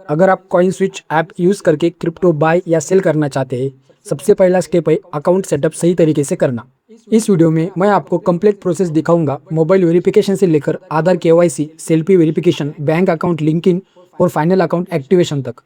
अगर आप coin switch app use करके क्रिप्टो बाय या सेल करना चाहते हैं, सबसे पहला स्टेप है अकाउंट सेटअप सही तरीके से करना। इस वीडियो में मैं आपको कंप्लीट प्रोसेस दिखाऊंगा, मोबाइल वेरिफिकेशन से लेकर Aadhaar KYC, selfie verification, bank account linking और फाइनल अकाउंट एक्टिवेशन तक।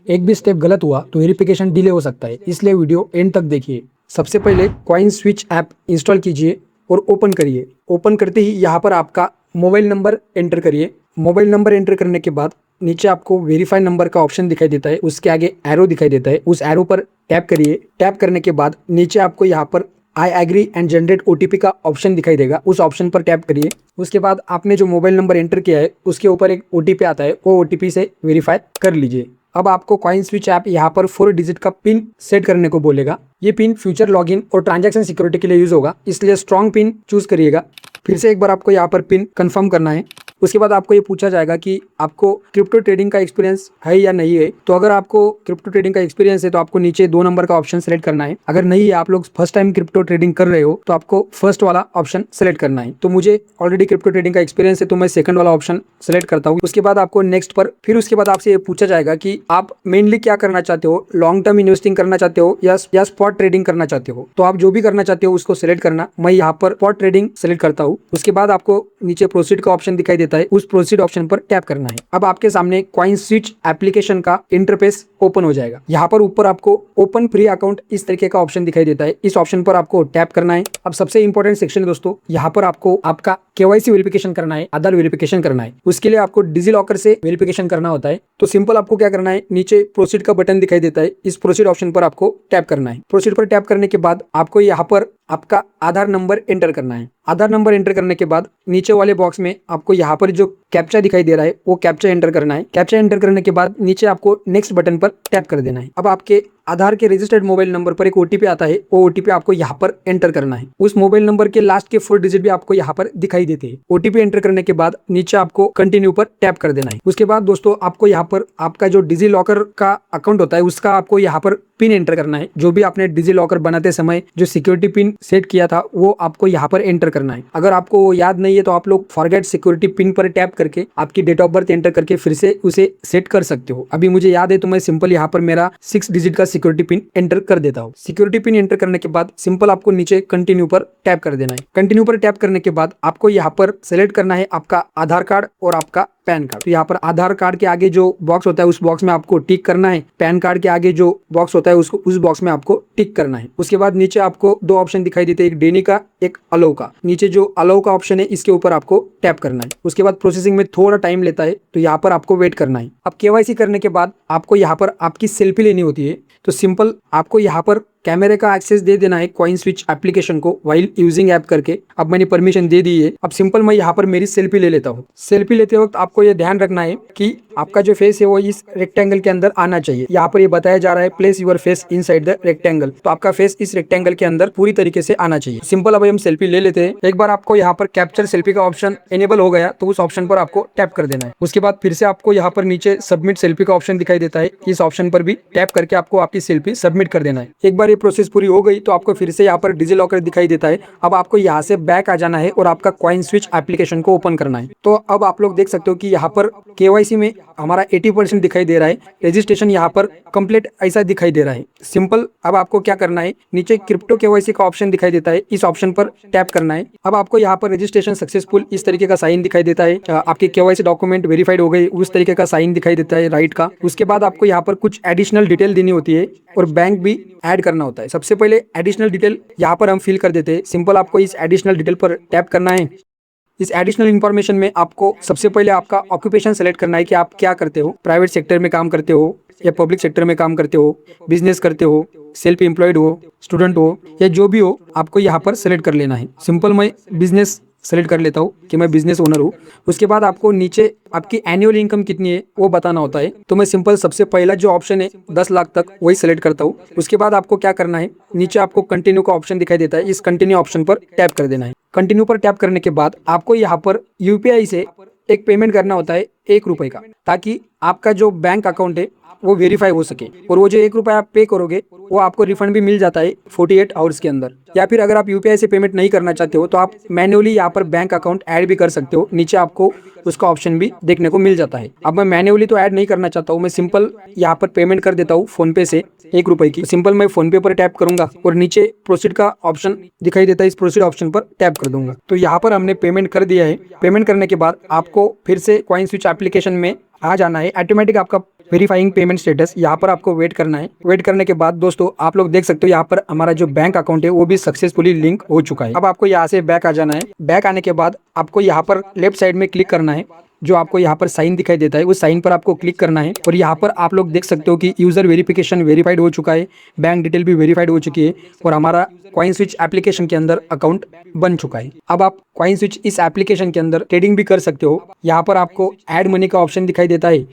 एक भी स्टेप गलत हुआ तो वेरिफिकेशन डिले हो सकता है, इसलिए वीडियो एंड तक देखिए। सबसे पहले कॉइन स्विच ऐप इंस्टॉल कीजिए और ओपन करिए। ओपन करते ही यहाँ पर आपका मोबाइल नंबर एंटर करिए। मोबाइल नंबर एंटर करने के बाद नीचे आपको वेरीफाई नंबर का ऑप्शन दिखाई देता है, उसके आगे एरो दिखाई देता है, उस एरो पर टैप करिए। टैप करने के बाद नीचे आपको यहाँ पर I agree and generate OTP का ऑप्शन दिखाई देगा, उस ऑप्शन पर टैप करिए। उसके बाद आपने जो मोबाइल नंबर एंटर किया है उसके ऊपर एक ओटीपी आता है, वो ओटीपी से वेरीफाई कर लीजिए। अब आपको कॉइन स्विच ऐप यहाँ पर 4 डिजिट का पिन सेट करने को बोलेगा। ये पिन फ्यूचर लॉगिन और ट्रांजैक्शन सिक्योरिटी के लिए यूज होगा, इसलिए स्ट्रॉन्ग पिन चूज करिएगा। फिर से एक बार आपको यहाँ पर पिन कंफर्म करना है। उसके बाद आपको ये पूछा जाएगा कि आपको क्रिप्टो ट्रेडिंग का एक्सपीरियंस है या नहीं है। तो अगर आपको क्रिप्टो ट्रेडिंग का एक्सपीरियंस है तो आपको नीचे 2 नंबर का ऑप्शन सेलेक्ट करना है। अगर नहीं है, आप लोग फर्स्ट टाइम क्रिप्टो ट्रेडिंग कर रहे हो, तो आपको फर्स्ट वाला ऑप्शन सेलेक्ट करना है। तो मुझे ऑलरेडी क्रिप्टो ट्रेडिंग का एक्सपीरियंस है, तो मैं सेकंड वाला ऑप्शन सेलेक्ट करता हूँ। उसके बाद आपको नेक्स्ट पर फिर उसके बाद आपसे ये पूछा जाएगा कि आप मेनली क्या करना चाहते हो, लॉन्ग टर्म इन्वेस्टिंग करना चाहते हो या स्पॉट ट्रेडिंग करना चाहते हो। तो आप जो भी करना चाहते हो उसको सिलेक्ट करना। मैं यहाँ पर स्पॉट ट्रेडिंग सिलेक्ट करता हूँ। उसके बाद आपको नीचे प्रोसीड का ऑप्शन दिखाई देता है, उस प्रोसीड ऑप्शन पर टैप करना है। अब आपके सामने कॉइन स्विच एप्लीकेशन का इंटरफेस ओपन हो जाएगा। यहाँ पर ऊपर आपको ओपन फ्री अकाउंट इस तरीके का ऑप्शन दिखाई देता है, इस ऑप्शन पर आपको टैप करना है। अब सबसे इंपॉर्टेंट सेक्शन है दोस्तों, यहाँ पर आपको आपका केवाईसी वेरिफिकेशन करना है, आधार वेरिफिकेशन करना है। उसके लिए आपको डिजी लॉकर से वेरिफिकेशन करना होता है। तो सिंपल आपको क्या करना है, नीचे प्रोसीड का बटन दिखाई देता है, इस प्रोसीड ऑप्शन पर आपको टैप करना है। प्रोसीड पर टैप करने के बाद आपको यहाँ पर आपका आधार नंबर एंटर करना है। आधार नंबर एंटर करने के बाद नीचे वाले बॉक्स में आपको यहाँ पर जो कैप्चा दिखाई दे रहा है वो कैप्चा एंटर करना है। कैप्चा एंटर करने के बाद नीचे आपको नेक्स्ट बटन पर टैप कर देना है। अब आपके आधार के रजिस्टर्ड मोबाइल नंबर पर एक ओटीपी आता है, वो ओटीपी आपको यहाँ पर एंटर करना है। उस मोबाइल नंबर के लास्ट के 4 डिजिट भी आपको यहाँ पर दिखाई देते हैं। ओटीपी एंटर करने के बाद नीचे आपको कंटिन्यू पर टैप कर देना है। उसके बाद दोस्तों आपको यहाँ पर आपका जो डिजी लॉकर का अकाउंट होता है उसका आपको यहाँ पर पिन एंटर करना है। जो भी आपने डिजी लॉकर बनाते समय जो सिक्योरिटी पिन सेट किया था वो आपको यहाँ पर एंटर करना है। अगर आपको याद नहीं है तो आप लोग फॉरगेट सिक्योरिटी पिन पर टैप करके आपकी डेट ऑफ बर्थ एंटर करके फिर से उसे सेट कर सकते हो। अभी मुझे याद है तो मैं सिंपल यहाँ पर मेरा 6 डिजिट का सिक्योरिटी पिन एंटर कर देता हूँ। सिक्योरिटी पिन एंटर करने के बाद सिंपल आपको नीचे कंटिन्यू पर टैप कर देना है। कंटिन्यू पर टैप करने के बाद आपको यहाँ पर सेलेक्ट करना है आपका आधार कार्ड और आपका पैन कार्ड। तो यहाँ पर आधार कार्ड के आगे जो बॉक्स होता है उस बॉक्स में आपको टिक करना है। पैन कार्ड के आगे जो बॉक्स होता है उसको उस बॉक्स में आपको टिक करना है। उसके बाद नीचे आपको 2 ऑप्शन दिखाई देते हैं, एक डेनी का, एक अलाउ का। नीचे जो अलाउ का ऑप्शन है इसके ऊपर आपको टैप करना है। उसके बाद प्रोसेसिंग में थोड़ा टाइम लेता है, तो यहाँ पर आपको वेट करना है। अब केवाईसी करने के बाद आपको यहाँ पर आपकी सेल्फी लेनी होती है। तो सिंपल आपको यहाँ पर कैमरे का एक्सेस दे देना है कॉइन स्विच एप्लीकेशन को वाइल यूजिंग ऐप करके। अब मैंने परमिशन दे दी है। अब सिंपल मैं यहाँ पर मेरी सेल्फी ले लेता हूँ। सेल्फी लेते वक्त आपको ये ध्यान रखना है कि आपका जो फेस है वो इस रेक्टेंगल के अंदर आना चाहिए। यहाँ पर ये बताया जा रहा है place your face inside the rectangle, तो आपका फेस इस रेक्टेंगल के अंदर पूरी तरीके से आना चाहिए। सिंपल अब हम सेल्फी ले लेते हैं। एक बार आपको यहाँ पर कैप्चर सेल्फी का ऑप्शन एनेबल हो गया तो उस ऑप्शन पर आपको टैप कर देना है। उसके बाद फिर से आपको यहाँ पर नीचे सबमिट सेल्फी का ऑप्शन दिखाई देता है, इस ऑप्शन पर भी टैप करके आपको आपकी सेल्फी सबमिट कर देना है। एक बार ये प्रोसेस पूरी हो गई तो आपको फिर से यहाँ पर डिजी लॉकर दिखाई देता है। अब आपको यहाँ से बैक आ जाना है और आपका कॉइन स्विच एप्लीकेशन को ओपन करना है। तो अब आप लोग देख सकते हो कि यहाँ पर केवाईसी में हमारा 80% दिखाई दे रहा है, रजिस्ट्रेशन यहाँ पर कंप्लीट ऐसा दिखाई दे रहा है। सिंपल अब आपको क्या करना है, नीचे क्रिप्टो केवाईसी का ऑप्शन दिखाई देता है, इस ऑप्शन पर टैप करना है। अब आपको यहाँ पर रजिस्ट्रेशन सक्सेसफुल इस तरीके का साइन दिखाई देता है, आपकी केवाईसी डॉक्यूमेंट वेरीफाइड हो गई उस तरीके का साइन दिखाई देता है राइट का। उसके बाद आपको यहाँ पर कुछ एडिशनल डिटेल देनी होती है और बैंक भी ऐड करना होता है। सबसे पहले एडिशनल डिटेल यहाँ पर हम फिल कर देते हैं। सिंपल आपको इस एडिशनल डिटेल पर टैप करना है। इस एडिशनल इन्फॉर्मेशन में आपको सबसे पहले आपका ऑक्यूपेशन सेलेक्ट करना है कि आप क्या करते हो, प्राइवेट सेक्टर में काम करते हो या पब्लिक सेक्टर में काम करते हो, बिजनेस करते हो, सेल्फ एम्प्लॉयड हो, स्टूडेंट हो या जो भी हो, आपको यहाँ पर सेलेक्ट कर लेना है। सिंपल मैं बिजनेस सेलेक्ट कर लेता हूँ कि मैं बिजनेस ओनर हूँ। उसके बाद आपको नीचे आपकी एनुअल इनकम कितनी है वो बताना होता है। तो मैं सिंपल सबसे पहला जो ऑप्शन है 10 लाख तक वही सेलेक्ट करता हूँ। उसके बाद आपको क्या करना है, नीचे आपको कंटिन्यू का ऑप्शन दिखाई देता है, इस कंटिन्यू ऑप्शन पर टैप कर देना है। कंटिन्यू पर टैप करने के बाद आपको यहाँ पर यूपीआई से एक पेमेंट करना होता है ₹1 का, ताकि आपका जो बैंक अकाउंट है वो वेरीफाई हो सके। और वो जो ₹1 आप पे करोगे वो आपको रिफंड भी मिल जाता है 48 आवर्स के अंदर। या फिर अगर आप यूपीआई से पेमेंट नहीं करना चाहते हो तो आप मैन्युअली यहाँ पर बैंक अकाउंट ऐड भी कर सकते हो। नीचे आपको उसका ऑप्शन भी देखने को मिल जाता है। अब मैं मैन्युअली तो ऐड नहीं करना चाहता हूँ, मैं सिंपल यहाँ पर पेमेंट कर देता हूँ फ़ोनपे से ₹1 की। सिंपल मैं फ़ोनपे पर टैप करूंगा और नीचे प्रोसीड का ऑप्शन दिखाई देता है, इस प्रोसीड ऑप्शन पर टैप कर दूंगा। तो यहाँ पर हमने पेमेंट कर दिया है। पेमेंट करने के बाद आपको फिर से कॉइनस्विच एप्लीकेशन में आ जाना है। ऑटोमेटिक आपका वेरीफाइंग पेमेंट स्टेटस, यहाँ पर आपको वेट करना है। वेट करने के बाद दोस्तों आप लोग देख सकते हो यहाँ पर हमारा जो बैंक अकाउंट है वो भी सक्सेसफुली लिंक हो चुका है। अब आपको यहाँ से बैक आ जाना है। बैक आने के बाद आपको यहाँ पर लेफ्ट साइड में क्लिक करना है। जो आपको यहाँ पर साइन दिखाई देता है उस साइन पर आपको क्लिक करना है। और यहाँ पर आप लोग देख सकते हो कि यूजर वेरिफिकेशन वेरीफाइड हो चुका है, बैंक डिटेल भी वेरीफाइड हो चुकी है और हमारा कॉइनस्विच एप्लीकेशन के अंदर अकाउंट बन चुका है। अब आप कॉइनस्विच इस एप्लीकेशन के अंदर ट्रेडिंग भी कर सकते हो। यहाँ पर आपको ऐड मनी का ऑप्शन दिखाई देता है।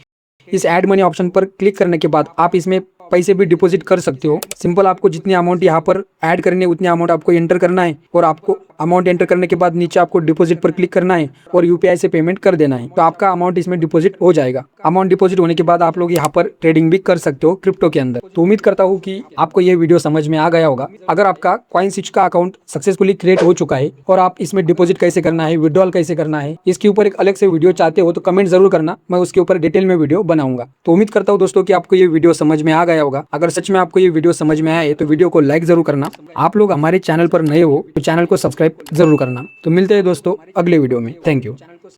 इस ऐड मनी ऑप्शन पर क्लिक करने के बाद आप इसमें पैसे भी डिपॉजिट कर सकते हो। सिंपल आपको जितनी अमाउंट यहाँ पर ऐड करनी है उतनी अमाउंट आपको एंटर करना है और आपको अमाउंट एंटर करने के बाद नीचे आपको डिपॉजिट पर क्लिक करना है और यूपीआई से पेमेंट कर देना है। तो आपका अमाउंट इसमें डिपॉजिट हो जाएगा। अमाउंट डिपॉजिट होने के बाद आप लोग यहाँ पर ट्रेडिंग भी कर सकते हो क्रिप्टो के अंदर। तो उम्मीद करता हूँ कि आपको ये वीडियो समझ में आ गया होगा। अगर आपका कॉइनस्विच का अकाउंट सक्सेसफुली क्रिएट हो चुका है और आप इसमें डिपॉजिट कैसे करना है, विड्रॉल कैसे करना है, इसके ऊपर एक अलग से वीडियो चाहते हो तो कमेंट जरूर करना, मैं उसके ऊपर डिटेल में वीडियो बनाऊंगा। तो उम्मीद करता हूँ दोस्तों कि आपको ये वीडियो समझ में आ गया होगा। अगर सच में आपको ये वीडियो समझ में आए तो वीडियो को लाइक जरूर करना। आप लोग हमारे चैनल पर नए हो तो चैनल को सब्सक्राइब जरूर करना। तो मिलते हैं दोस्तों अगले वीडियो में। Thank you.